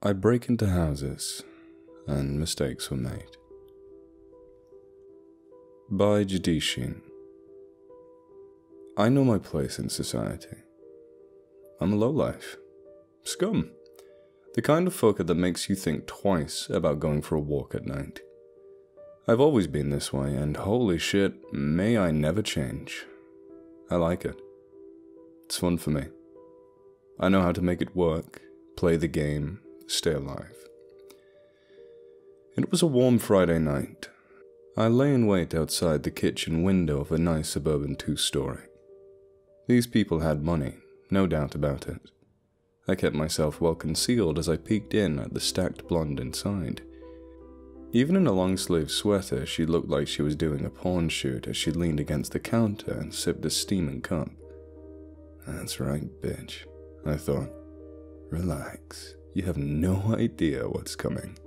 I break into houses, and mistakes were made. By Jdeschene. I know my place in society. I'm a lowlife. Scum. The kind of fucker that makes you think twice about going for a walk at night. I've always been this way, and holy shit, may I never change. I like it. It's fun for me. I know how to make it work, play the game, stay alive. It was a warm Friday night. I lay in wait outside the kitchen window of a nice suburban two-story. These people had money, no doubt about it. I kept myself well concealed as I peeked in at the stacked blonde inside. Even in a long-sleeve sweater, she looked like she was doing a porn shoot as she leaned against the counter and sipped a steaming cup. That's right, bitch, I thought. Relax, you have no idea what's coming.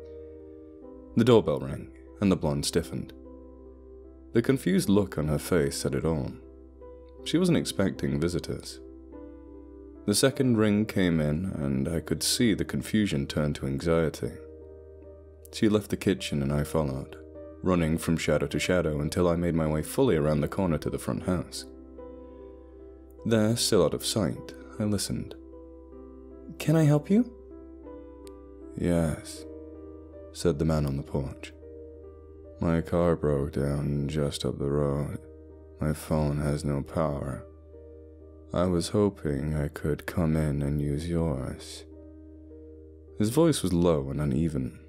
The doorbell rang, and the blonde stiffened. The confused look on her face said it all. She wasn't expecting visitors. The second ring came in, and I could see the confusion turn to anxiety. She left the kitchen and I followed, running from shadow to shadow until I made my way fully around the corner to the front house. There, still out of sight, I listened. "Can I help you?" "Yes," said the man on the porch. "My car broke down just up the road. My phone has no power. I was hoping I could come in and use yours." His voice was low and uneven,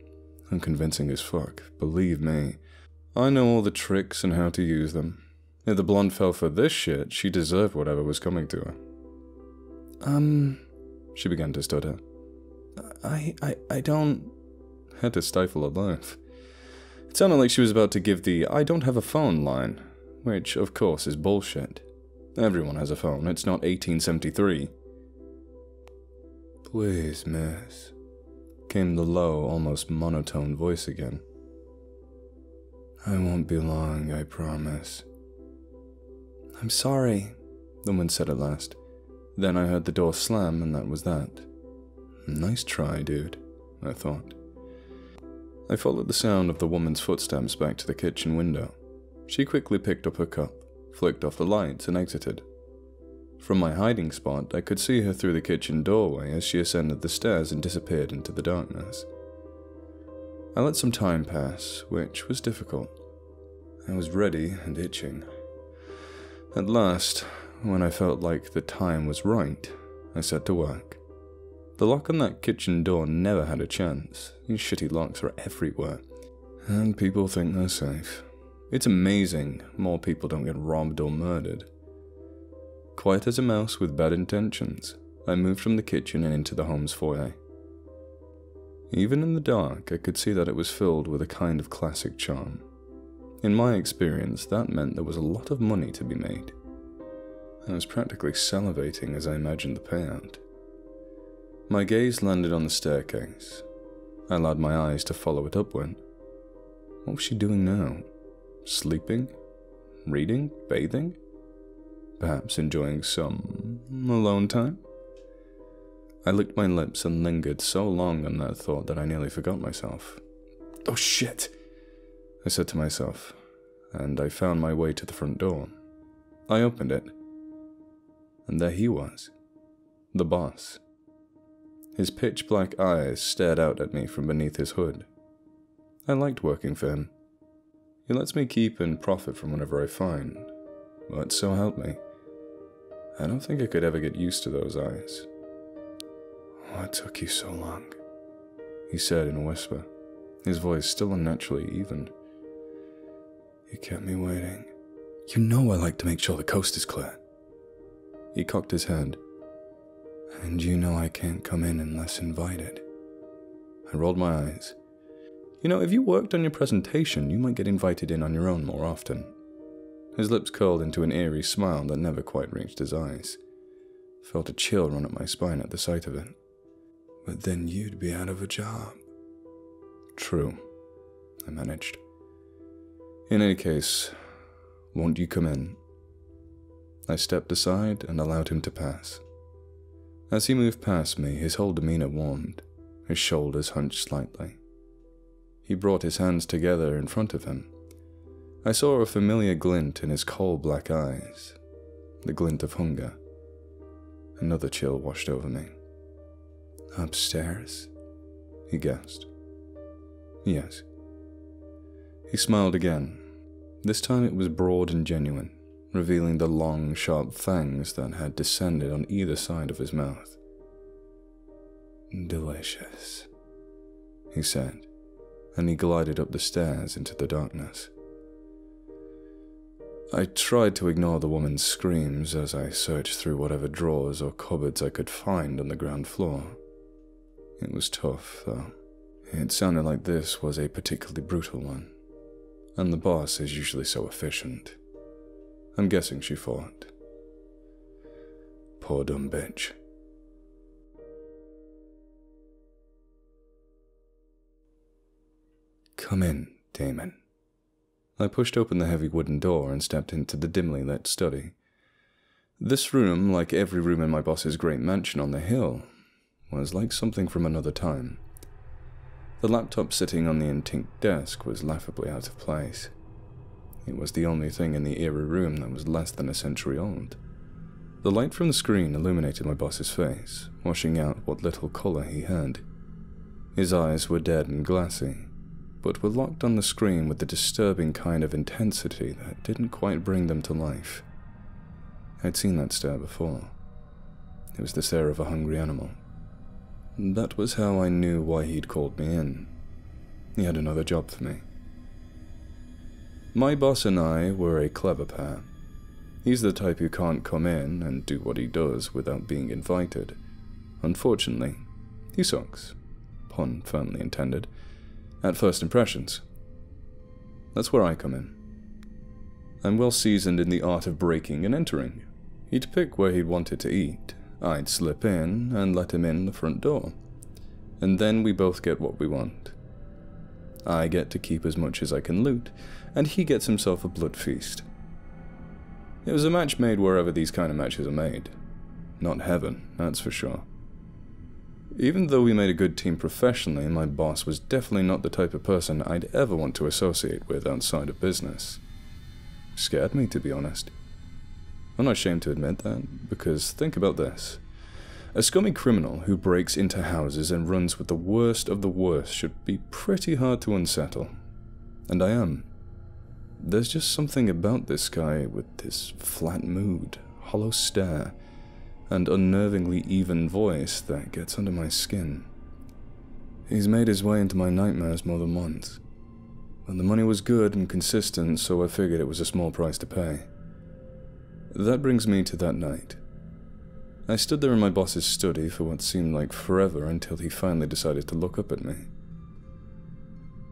unconvincing as fuck, believe me. I know all the tricks and how to use them. If the blonde fell for this shit, she deserved whatever was coming to her. She began to stutter. I don't... Had to stifle a laugh. It sounded like she was about to give the "I don't have a phone" line, which, of course, is bullshit. Everyone has a phone, it's not 1873. "Please, miss," came the low, almost monotone voice again. "I won't be long, I promise." "I'm sorry," the woman said at last. Then I heard the door slam, and that was that. Nice try, dude, I thought. I followed the sound of the woman's footsteps back to the kitchen window. She quickly picked up her cup, flicked off the lights, and exited. From my hiding spot, I could see her through the kitchen doorway as she ascended the stairs and disappeared into the darkness. I let some time pass, which was difficult. I was ready and itching. At last, when I felt like the time was right, I set to work. The lock on that kitchen door never had a chance. These shitty locks are everywhere. And people think they're safe. It's amazing more people don't get robbed or murdered. Quiet as a mouse with bad intentions, I moved from the kitchen and into the home's foyer. Even in the dark, I could see that it was filled with a kind of classic charm. In my experience, that meant there was a lot of money to be made. I was practically salivating as I imagined the payout. My gaze landed on the staircase. I allowed my eyes to follow it upward. What was she doing now? Sleeping? Reading? Bathing? Perhaps enjoying some alone time? I licked my lips and lingered so long on that thought that I nearly forgot myself. "Oh shit," I said to myself, and I found my way to the front door. I opened it, and there he was, the boss. His pitch-black eyes stared out at me from beneath his hood. I liked working for him. He lets me keep and profit from whatever I find, but so help me, I don't think I could ever get used to those eyes. "What took you so long?" he said in a whisper, his voice still unnaturally even. "You kept me waiting." "You know I like to make sure the coast is clear." He cocked his head. "And you know I can't come in unless invited." I rolled my eyes. "You know, if you worked on your presentation, you might get invited in on your own more often." His lips curled into an eerie smile that never quite reached his eyes. Felt a chill run up my spine at the sight of it. "But then you'd be out of a job." "True," I managed. "In any case, won't you come in?" I stepped aside and allowed him to pass. As he moved past me, his whole demeanor warmed. his shoulders hunched slightly. He brought his hands together in front of him. I saw a familiar glint in his coal-black eyes, the glint of hunger. Another chill washed over me. "Upstairs?" he guessed. "Yes." He smiled again. This time it was broad and genuine, revealing the long, sharp fangs that had descended on either side of his mouth. "Delicious," he said, and he glided up the stairs into the darkness. I tried to ignore the woman's screams as I searched through whatever drawers or cupboards I could find on the ground floor. It was tough, though. It sounded like this was a particularly brutal one, and the boss is usually so efficient. I'm guessing she fought. Poor dumb bitch. "Come in, Damon." I pushed open the heavy wooden door and stepped into the dimly lit study. This room, like every room in my boss's great mansion on the hill, was like something from another time. The laptop sitting on the antique desk was laughably out of place. It was the only thing in the eerie room that was less than a century old. The light from the screen illuminated my boss's face, washing out what little color he had. His eyes were dead and glassy, but were locked on the screen with a disturbing kind of intensity that didn't quite bring them to life. I'd seen that stare before. It was the stare of a hungry animal. That was how I knew why he'd called me in. He had another job for me. My boss and I were a clever pair. He's the type who can't come in and do what he does without being invited. Unfortunately, he sucks, pun firmly intended, at first impressions. That's where I come in. I'm well seasoned in the art of breaking and entering. He'd pick where he wanted to eat. I'd slip in and let him in the front door. And then we both get what we want. I get to keep as much as I can loot, and he gets himself a blood feast. It was a match made wherever these kind of matches are made. Not heaven, that's for sure. Even though we made a good team professionally, my boss was definitely not the type of person I'd ever want to associate with outside of business. Scared me, to be honest. I'm not ashamed to admit that, because think about this. A scummy criminal who breaks into houses and runs with the worst of the worst should be pretty hard to unsettle. And I am. There's just something about this guy with this flat mood, hollow stare, and unnervingly even voice that gets under my skin. He's made his way into my nightmares more than once. But the money was good and consistent, so I figured it was a small price to pay. That brings me to that night. I stood there in my boss's study for what seemed like forever until he finally decided to look up at me.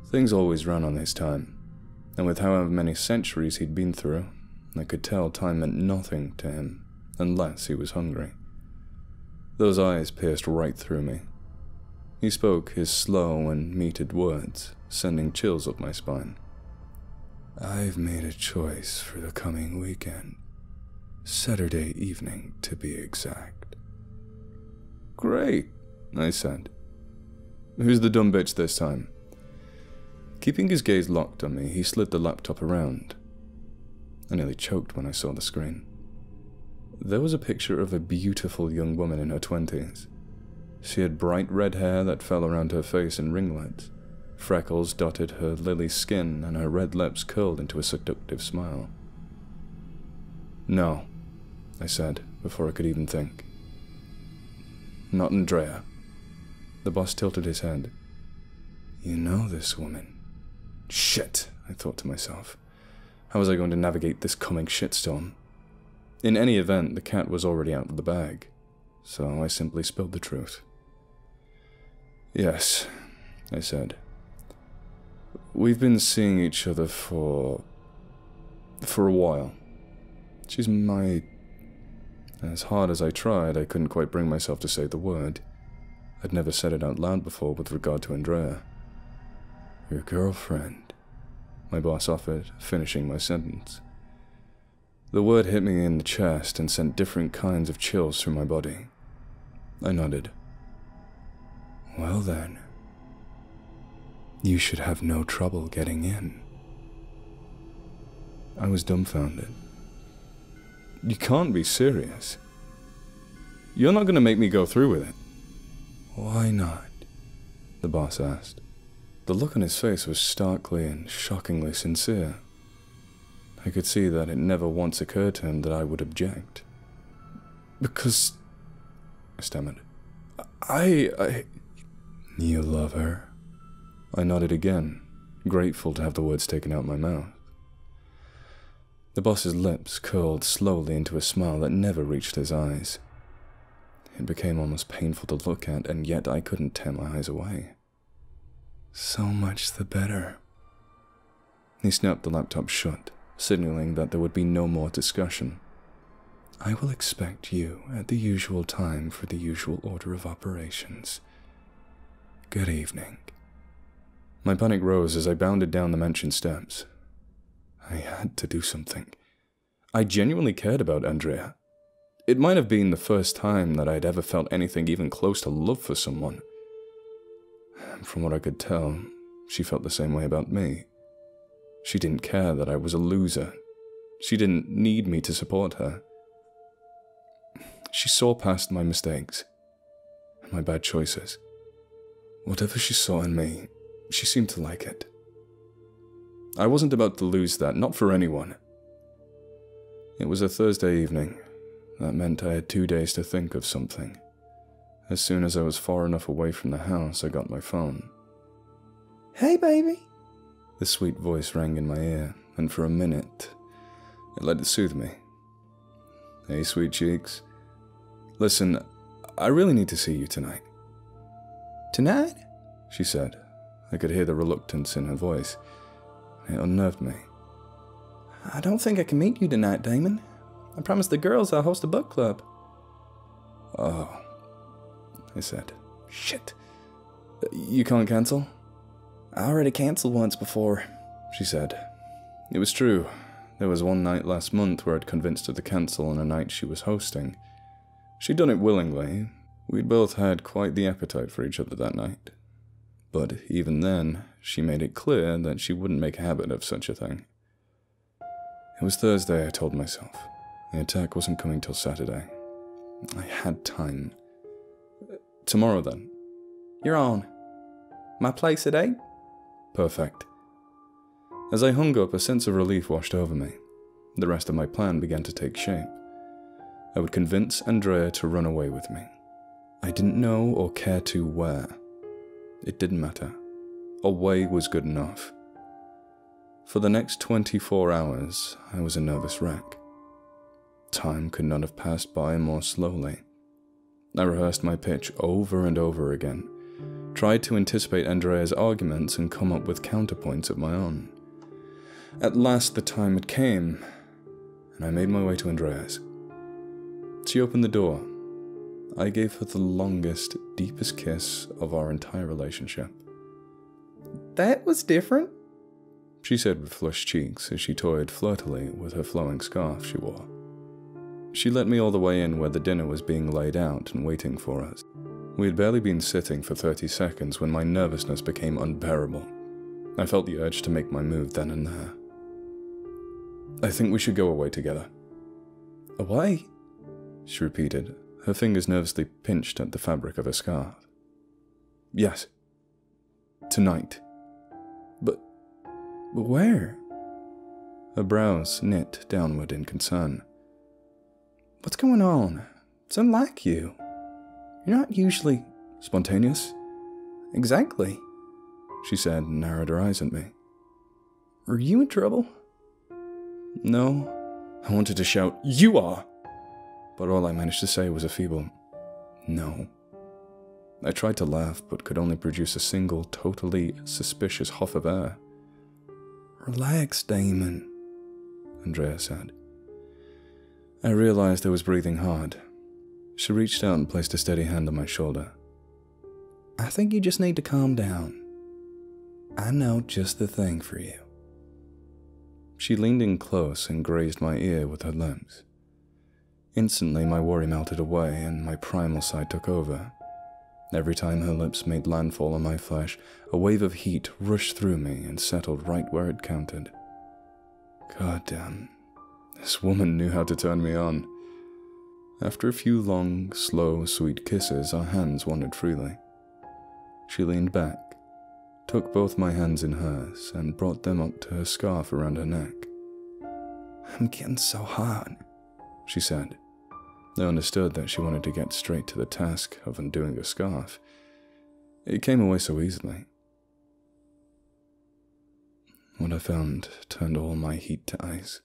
Things always ran on his time, and with however many centuries he'd been through, I could tell time meant nothing to him unless he was hungry. Those eyes pierced right through me. He spoke his slow and metered words, sending chills up my spine. "I've made a choice for the coming weekend. Saturday evening, to be exact." "Great," I said. "Who's the dumb bitch this time?" Keeping his gaze locked on me, he slid the laptop around. I nearly choked when I saw the screen. There was a picture of a beautiful young woman in her 20s. She had bright red hair that fell around her face in ringlets. Freckles dotted her lily skin, and her red lips curled into a seductive smile. "No," I said, before I could even think. "Not Andrea." The boss tilted his head. "You know this woman." Shit, I thought to myself. How was I going to navigate this coming shitstorm? In any event, the cat was already out of the bag, so I simply spilled the truth. "Yes," I said. "We've been seeing each other for a while. She's my..." As hard as I tried, I couldn't quite bring myself to say the word. I'd never said it out loud before with regard to Andrea. "Your girlfriend," my boss offered, finishing my sentence. The word hit me in the chest and sent different kinds of chills through my body. I nodded. Well then, you should have no trouble getting in. I was dumbfounded. You can't be serious. You're not going to make me go through with it. Why not? The boss asked. The look on his face was starkly and shockingly sincere. I could see that it never once occurred to him that I would object. Because... I stammered. You love her? I nodded again, grateful to have the words taken out my mouth. The boss's lips curled slowly into a smile that never reached his eyes. It became almost painful to look at, and yet I couldn't tear my eyes away. So much the better. He snapped the laptop shut, signaling that there would be no more discussion. I will expect you at the usual time for the usual order of operations. Good evening. My panic rose as I bounded down the mansion steps. I had to do something. I genuinely cared about Andrea. It might have been the first time that I'd ever felt anything even close to love for someone. From what I could tell, she felt the same way about me. She didn't care that I was a loser. She didn't need me to support her. She saw past my mistakes and my bad choices. Whatever she saw in me, she seemed to like it. I wasn't about to lose that, not for anyone. It was a Thursday evening. That meant I had 2 days to think of something. As soon as I was far enough away from the house, I got my phone. Hey, baby! The sweet voice rang in my ear, and for a minute, it let it soothe me. Hey, sweet cheeks. Listen, I really need to see you tonight. Tonight? She said. I could hear the reluctance in her voice. It unnerved me. I don't think I can meet you tonight, Damon. I promised the girls I'll host a book club. Oh, I said. Shit. You can't cancel? I already canceled once before, she said. It was true. There was one night last month where I'd convinced her to cancel on a night she was hosting. She'd done it willingly. We'd both had quite the appetite for each other that night. But even then, she made it clear that she wouldn't make a habit of such a thing. It was Thursday, I told myself. The attack wasn't coming till Saturday. I had time. Tomorrow, then. You're on. My place at 8? Perfect. As I hung up, a sense of relief washed over me. The rest of my plan began to take shape. I would convince Andrea to run away with me. I didn't know or care to where. It didn't matter. A way was good enough. For the next 24 hours, I was a nervous wreck. Time could not have passed by more slowly. I rehearsed my pitch over and over again, tried to anticipate Andrea's arguments and come up with counterpoints of my own. At last the time it came, and I made my way to Andrea's. She opened the door. I gave her the longest, deepest kiss of our entire relationship. That was different, she said with flushed cheeks as she toyed flirtily with her flowing scarf she wore. She led me all the way in where the dinner was being laid out and waiting for us. We had barely been sitting for 30 seconds when my nervousness became unbearable. I felt the urge to make my move then and there. I think we should go away together. Away? She repeated, her fingers nervously pinched at the fabric of her scarf. Yes. Tonight. But where? Her brows knit downward in concern. What's going on? It's unlike you. You're not usually spontaneous. Exactly, she said and narrowed her eyes at me. Are you in trouble? No. I wanted to shout, "You are!" But all I managed to say was a feeble, no. I tried to laugh, but could only produce a single, totally suspicious huff of air. Relax, Damon, Andrea said. I realized I was breathing hard. She reached out and placed a steady hand on my shoulder. I think you just need to calm down. I know just the thing for you. She leaned in close and grazed my ear with her lips. Instantly, my worry melted away and my primal side took over. Every time her lips made landfall on my flesh, a wave of heat rushed through me and settled right where it counted. Goddamn, this woman knew how to turn me on. After a few long, slow, sweet kisses, our hands wandered freely. She leaned back, took both my hands in hers, and brought them up to her scarf around her neck. "I'm getting so hot," she said. I understood that she wanted to get straight to the task of undoing the scarf. It came away so easily. What I found turned all my heat to ice.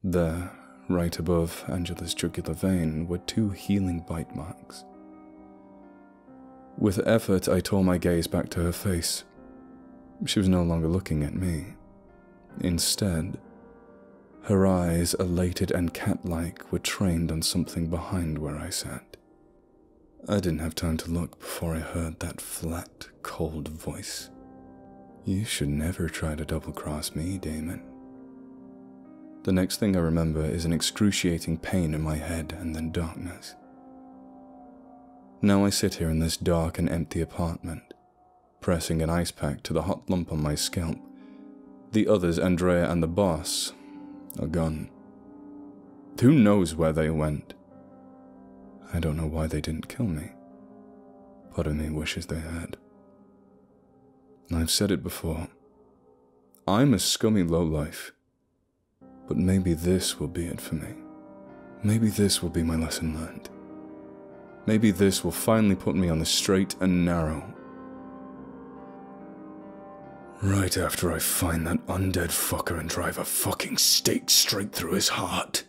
There, right above Angela's jugular vein, were 2 healing bite marks. With effort, I tore my gaze back to her face. She was no longer looking at me. Instead, her eyes, elated and cat-like, were trained on something behind where I sat. I didn't have time to look before I heard that flat, cold voice. "You should never try to double-cross me, Damon." The next thing I remember is an excruciating pain in my head and then darkness. Now I sit here in this dark and empty apartment, pressing an ice pack to the hot lump on my scalp. The others, Andrea and the boss, are gone. Who knows where they went? I don't know why they didn't kill me. Part of me wishes they had. I've said it before. I'm a scummy lowlife. But maybe this will be it for me. Maybe this will be my lesson learned. Maybe this will finally put me on the straight and narrow. Right after I find that undead fucker and drive a fucking stake straight through his heart.